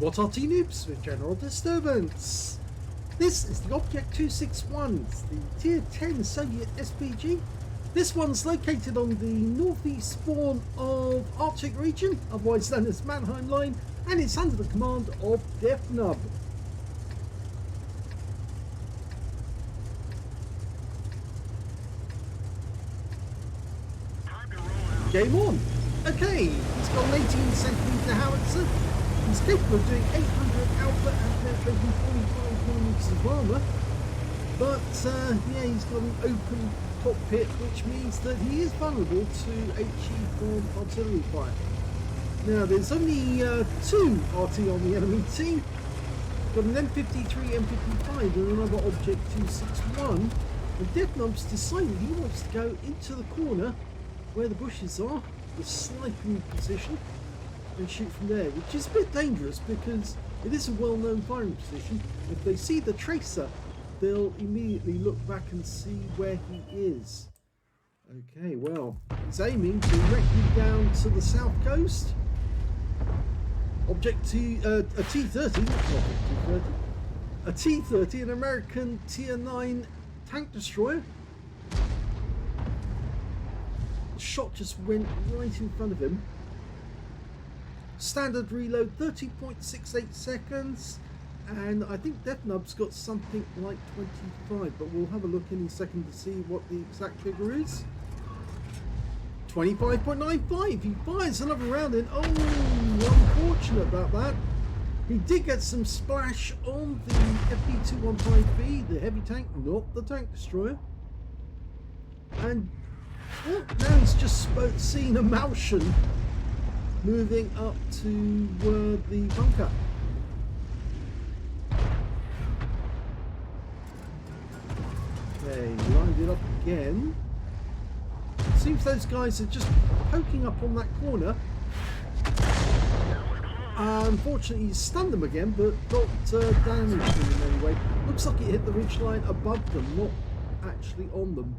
What Arty Noobs with General Disturbance. This is the Object 261, it's the Tier 10 Soviet SPG. This one's located on the northeast spawn of Arctic region, otherwise known as Mannheim Line, and it's under the command of Deathnub. Game on. Okay, he's got an 18cm howitzer. He's capable of doing 800 output and penetrating 45mm of armour. But yeah, he's got an open cockpit, which means that he is vulnerable to HE from artillery fire. Now, there's only two Arty on the enemy team. Got an M53, M55 and another Object 261. And Deathnub's decided he wants to go into the corner where the bushes are, the sniping position, and shoot from there, which is a bit dangerous because it is a well-known firing position. If they see the tracer, they'll immediately look back and see where he is. Okay, well, he's aiming directly down to the south coast. Object T, a T-30, a T-30, an American Tier 9 tank destroyer. The shot just went right in front of him. Standard reload 30.68 seconds, and I think Deathnub's got something like 25, but we'll have a look in a second to see what the exact figure is. 25.95, he fires another round in. Oh, unfortunate about that. He did get some splash on the FB215B, the heavy tank, not the tank destroyer. And well, now he's just seen a Martian moving up to the bunker. Okay, lined it up again. Seems those guys are just poking up on that corner. Unfortunately, he stunned them again, but not damaged them in any way. Looks like it hit the ridgeline above them, not actually on them.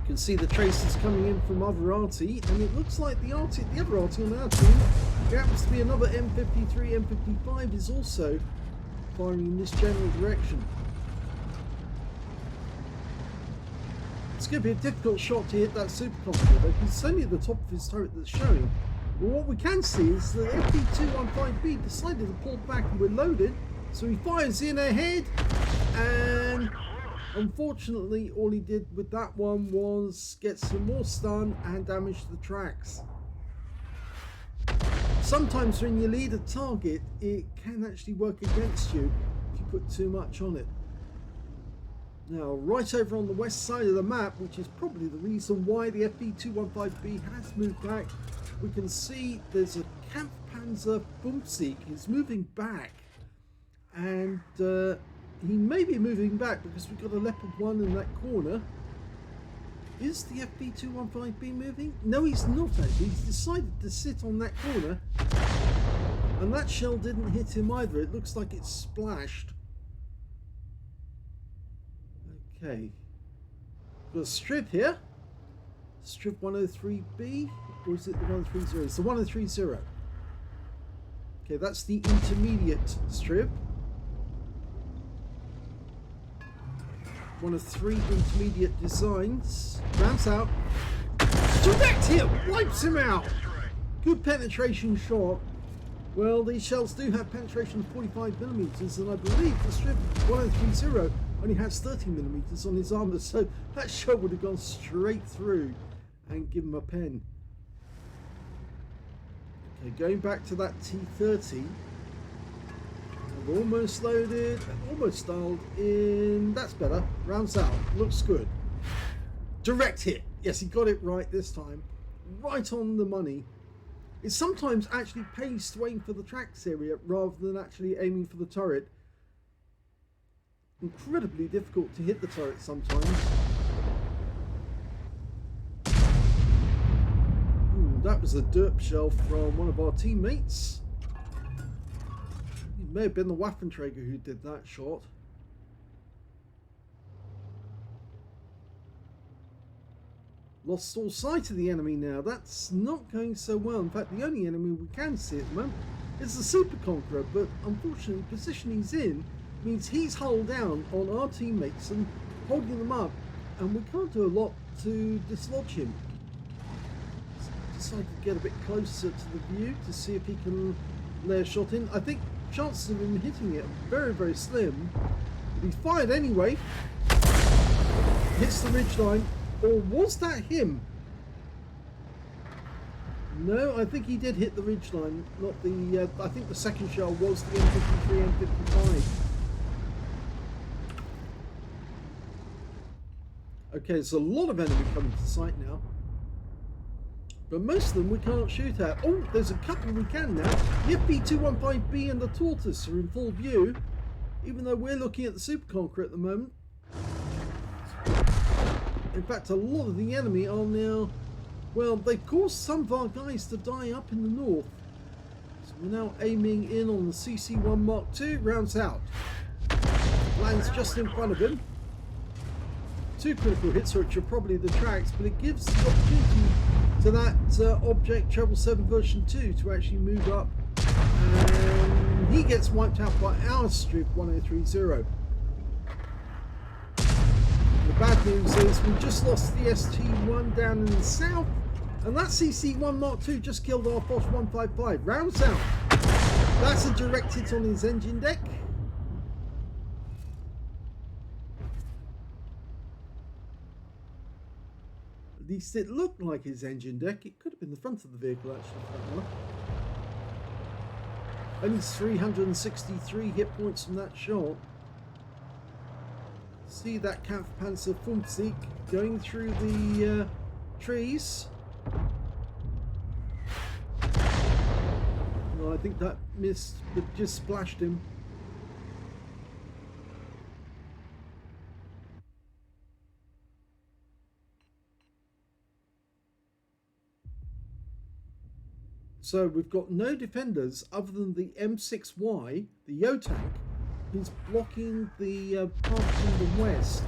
You can see the traces coming in from other Arty, and it looks like the other Arty on our team, who happens to be another M53, M55, is also firing in this general direction. It's going to be a difficult shot to hit that supercomputer, though, because it's only at the top of his turret that's showing. But what we can see is that FB215B decided to pull back and we're loaded, so he fires in ahead, and unfortunately, all he did with that one was get some more stun and damage the tracks. Sometimes when you lead a target, it can actually work against you if you put too much on it. Now, right over on the west side of the map, which is probably the reason why the FB215B has moved back, we can see there's a Kampfpanzer Bumsieg. He's moving back, and he may be moving back because we've got a Leopard 1 in that corner. Is the FB215B moving? No, he's not actually. He's decided to sit on that corner. And that shell didn't hit him either. It looks like it splashed. Okay. Got a strip here. Strip 103B. Or is it the 130? It's the 130. Okay, that's the intermediate strip. One of three intermediate designs. Ramps out. Direct hit! Wipes him out! Good penetration shot. Well, these shells do have penetration of 45mm, and I believe the strip 1030 only has 30mm on his armour, so that shell would have gone straight through and given him a pen. Okay, going back to that T30. Almost loaded, almost dialed in. That's better. Rounds out. Looks good. Direct hit. Yes, he got it right this time. Right on the money. It sometimes actually pays to aim for the tracks area rather than actually aiming for the turret. Incredibly difficult to hit the turret sometimes. Ooh, that was a derp shell from one of our teammates. It may have been the Waffenträger who did that shot. Lost all sight of the enemy now. That's not going so well. In fact, the only enemy we can see at the moment is the Super Conqueror, but unfortunately the position he's in means he's hull down on our teammates and holding them up, and we can't do a lot to dislodge him. Decided to get a bit closer to the view to see if he can lay a shot in. I think chances of him hitting it are very, very slim, but he's fired anyway. Hits the ridgeline. Or was that him? No, I think he did hit the ridgeline, not the, I think the second shell was the M53, M55. Okay, there's a lot of enemy coming to sight now. But most of them we can't shoot at. Oh, there's a couple we can now. The FB215B and the Tortoise are in full view, even though we're looking at the Super Conqueror at the moment. In fact, a lot of the enemy are now, well, they've caused some of our guys to die up in the north. So we're now aiming in on the CC1 Mark II, rounds out. Lands just in front of him. 2 critical hits, which are probably the tracks, but it gives the opportunity to that object, Treble 7 version 2, to actually move up. And he gets wiped out by our strip 1030. The bad news is we just lost the ST1 down in the south, and that CC1 Mark II just killed our Bosch 155. Rounds out. That's a direct hit on his engine deck. At least it looked like his engine deck. It could have been the front of the vehicle actually. Only 363 hit points from that shot. See that Kampfpanzer 50 going through the trees. No, I think that missed, but just splashed him. So we've got no defenders other than the M6Y, the Yo tank, who's blocking the path from the west.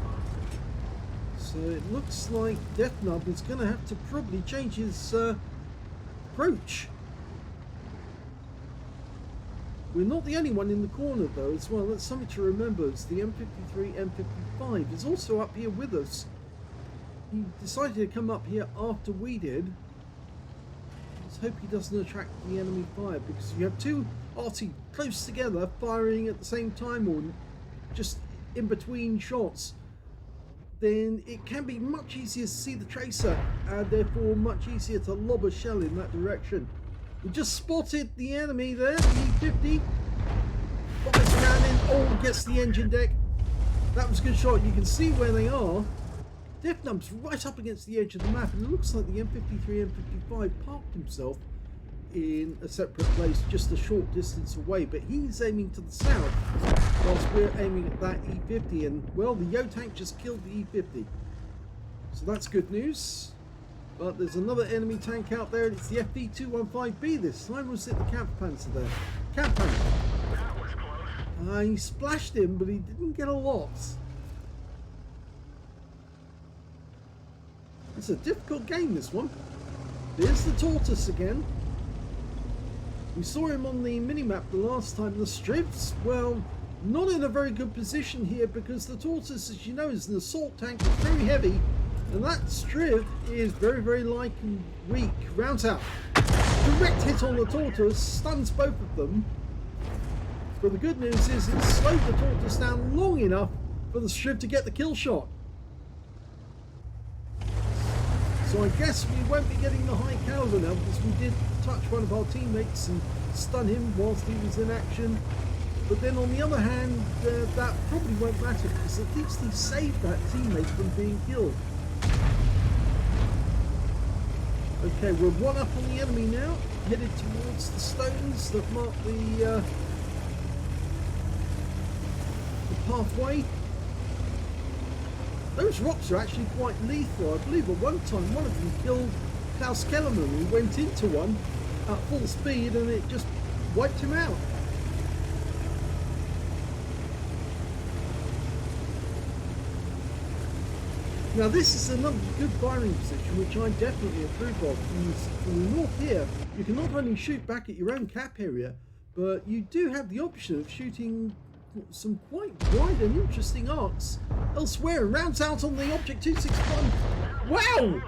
So it looks like Deathnub is going to have to probably change his approach. We're not the only one in the corner though as well. That's something to remember. It's the M53, M55 is also up here with us. He decided to come up here after we did. Let's hope he doesn't attract the enemy fire, because you have two Arty close together firing at the same time or just in between shots, then it can be much easier to see the tracer and therefore much easier to lob a shell in that direction. We just spotted the enemy there, the E50. Fires around in, oh, gets the engine deck. That was a good shot. You can see where they are. Deathnub's right up against the edge of the map, and it looks like the M53, M55 parked himself in a separate place just a short distance away, but he's aiming to the south whilst we're aiming at that E50, and well, the Yo tank just killed the E50. So that's good news. But there's another enemy tank out there, and it's the FB215B this time. Was it the Kampfpanzer there? Kampfpanzer. That was close. He splashed him, but he didn't get a lot. It's a difficult game, this one. There's the Tortoise again. We saw him on the minimap the last time. The Stribs, well, not in a very good position here, because the Tortoise, as you know, is an assault tank. It's very heavy, and that Strib is very, very light and weak. Rounds out. Direct hit on the Tortoise, stuns both of them. But the good news is it slowed the Tortoise down long enough for the Strib to get the kill shot. So I guess we won't be getting the high caliber now, because we did touch one of our teammates and stun him whilst he was in action. But then on the other hand, that probably won't matter, because at least he saved that teammate from being killed. Okay, we're one up on the enemy now, headed towards the stones that mark the pathway. Those rocks are actually quite lethal. I believe at one time one of them killed Klaus Kellerman, who went into one at full speed and it just wiped him out. Now this is another good firing position which I definitely approve of. From the north here, you can not only shoot back at your own cap area, but you do have the option of shooting some quite wide and interesting arcs elsewhere. And rounds out on the Object 261. Wow!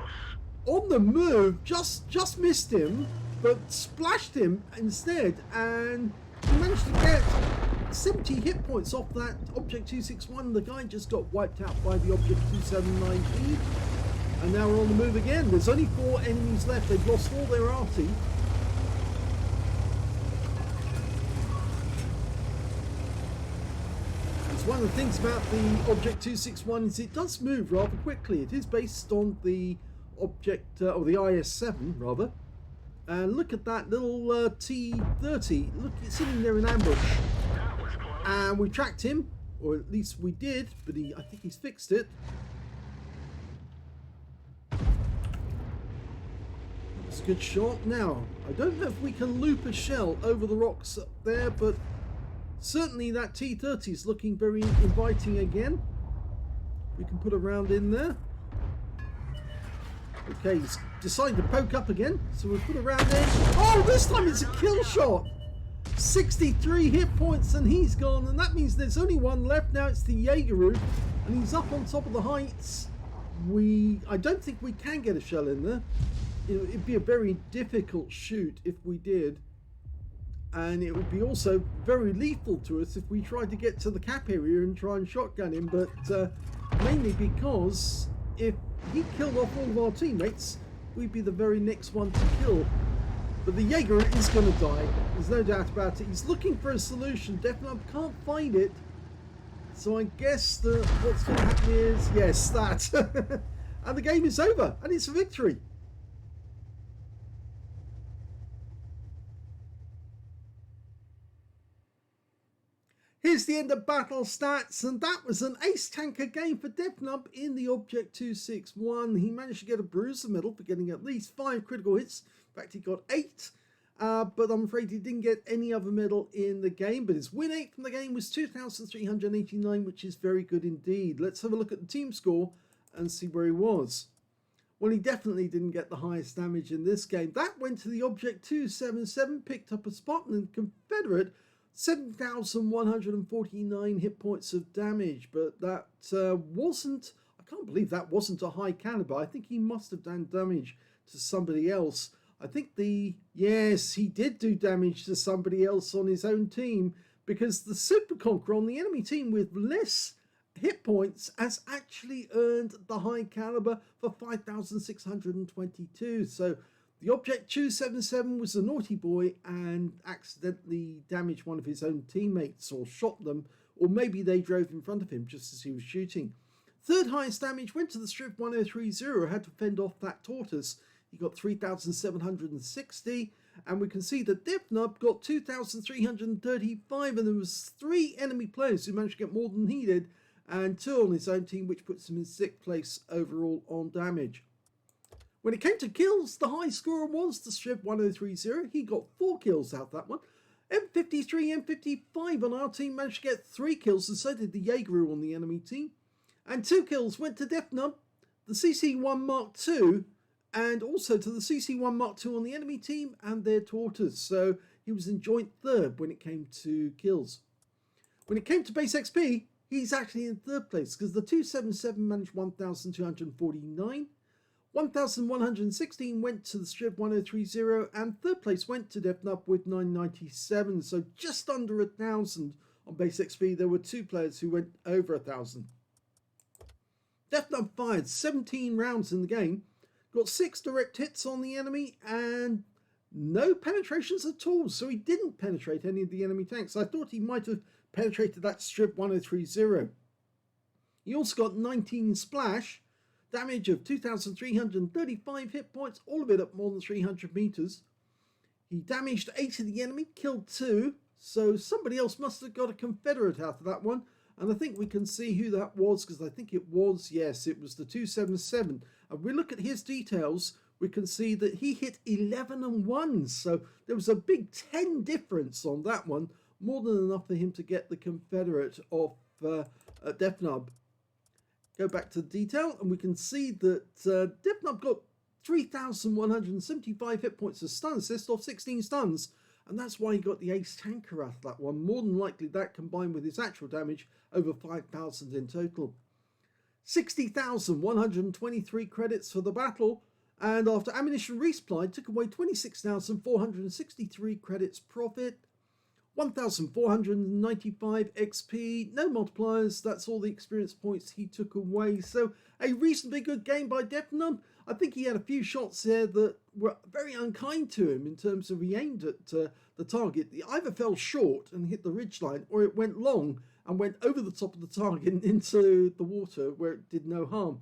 On the move, just missed him, but splashed him instead, and he managed to get 70 hit points off that Object 261. The guy just got wiped out by the Object 279E. And now we're on the move again. There's only 4 enemies left. They've lost all their Arty. It's one of the things about the Object 261 is it does move rather quickly. It is based on the Object, or the IS-7 rather. And look at that little T-30. Look, it's sitting there in ambush. And we tracked him, or at least we did, but I think he's fixed it. That's a good shot. Now, I don't know if we can loop a shell over the rocks up there, but certainly that T-30 is looking very inviting again. We can put a round in there. Okay, he's decided to poke up again, so we'll put a round in. Oh, this time it's a kill shot! 63 hit points and he's gone, and that means there's only one left now. It's the Jaegeru, and he's up on top of the heights. I don't think we can get a shell in there. It'd be a very difficult shoot if we did, and it would be also very lethal to us if we tried to get to the cap area and try and shotgun him, but mainly because if he killed off all of our teammates, we'd be the very next one to kill. But the Jaeger is going to die. There's no doubt about it. He's looking for a solution. Deathnub can't find it. So I guess that what's going to happen is, yes, that. And the game is over. And it's a victory. Here's the end of battle stats, and that was an ace tanker game for Deathnub in the Object 261. He managed to get a Bruiser medal for getting at least 5 critical hits. In fact, he got 8, but I'm afraid he didn't get any other medal in the game. But his win rate from the game was 2,389, which is very good indeed. Let's have a look at the team score and see where he was. Well, he definitely didn't get the highest damage in this game. That went to the Object 277, picked up a spot, and Confederate 7,149 hit points of damage, but that wasn't, I can't believe that wasn't a high caliber. I think he must have done damage to somebody else. I think yes, he did do damage to somebody else on his own team, because the Super Conqueror on the enemy team with less hit points has actually earned the high caliber for 5,622. So the Object 277 was a naughty boy and accidentally damaged one of his own teammates, or shot them, or maybe they drove in front of him just as he was shooting. Third highest damage went to the Strip 1030, who had to fend off that tortoise. He got 3,760, and we can see that Deathnub got 2,335, and there was 3 enemy players who managed to get more than he did, and 2 on his own team, which puts him in 6th place overall on damage. When it came to kills, the high scorer was the Strip 1030. He got 4 kills out of that one. M53, M55 on our team managed to get 3 kills, and so did the Jaegeru on the enemy team. And 2 kills went to Deathnub, the CC1 Mark II, and also to the CC1 Mark II on the enemy team and their tortoise. So he was in joint 3rd when it came to kills. When it came to base XP, he's actually in 3rd place, because the 277 managed 1,249. 1,116 went to the Strip 1030, and 3rd place went to Deathnub with 997, so just under 1,000 on base XP. There were 2 players who went over 1,000. Deathnub fired 17 rounds in the game, got 6 direct hits on the enemy, and no penetrations at all, so he didn't penetrate any of the enemy tanks. I thought he might have penetrated that Strip 1030. He also got 19 splash, damage of 2,335 hit points, all of it at more than 300 meters. He damaged 8 of the enemy, killed 2, so somebody else must have got a Confederate out of that one. And I think we can see who that was, because I think it was, yes, it was the 277. And we look at his details, we can see that he hit 11 and 1. So there was a big 10 difference on that one, more than enough for him to get the Confederate off Deathnub. go back to the detail, and we can see that Deathnub got 3,175 hit points of stun assist off 16 stuns, and that's why he got the ace tanker out of that one. More than likely that combined with his actual damage, over 5,000 in total. 60,123 credits for the battle, and after ammunition resupply took away 26,463 credits profit. 1,495 XP, no multipliers, that's all the experience points he took away. So a reasonably good game by Deathnub. I think he had a few shots there that were very unkind to him in terms of he aimed at the target. He either fell short and hit the ridgeline, or it went long and went over the top of the target into the water where it did no harm.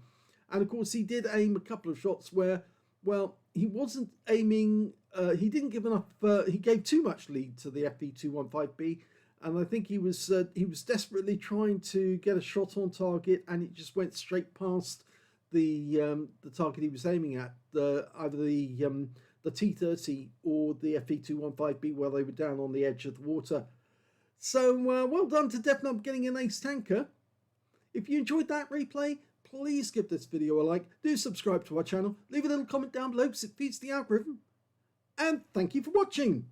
And of course he did aim a couple of shots where, well, he wasn't aiming, he didn't give enough, he gave too much lead to the FV215B, and I think he was desperately trying to get a shot on target, and it just went straight past the target he was aiming at, either the T30 or the FV215B, where they were down on the edge of the water. So well done to Deathnub getting an ace tanker. If you enjoyed that replay, please give this video a like, do subscribe to our channel, leave a little comment down below because it feeds the algorithm, and thank you for watching.